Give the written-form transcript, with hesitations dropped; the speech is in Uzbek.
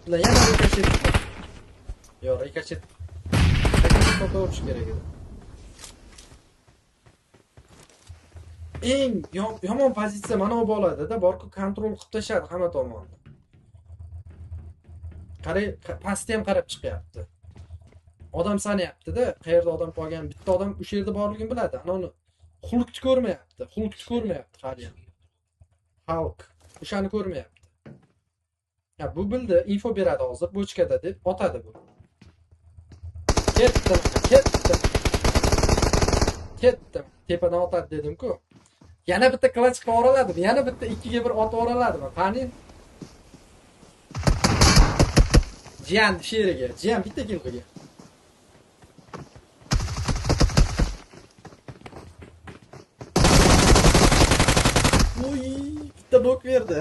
bilan yana rikoshet. Yo'q, rikoshet. Rikoshet to'g'ri o'tish kerak edi. Eng yomon pozitsiya mana bu bo'ladi-da, borku kontrol qilib tashadi hamma tomonni. Qarang, pastga ham qarab chiqyapti. Odam sanayapti-da, qayerda odam qolgan, bitta odam o'sha yerda borligini biladi. Anani xulqni ko'rmayapti. Xulqni ko'rmayapti hali ham. Xalq o'shani ko'rmayapti. Ya bu bildi, info beradi hozir bochkada deb otadi bu. Ketdim. Tepadan otadi dedim-ku. Yana bitta klach qilib oraladimi? Yana bitta 2 ga 1 otib oraladimi? Qani? Jiyan sheriga, Jiyan bitta kill qilgan. Oy, bitta nok berdi.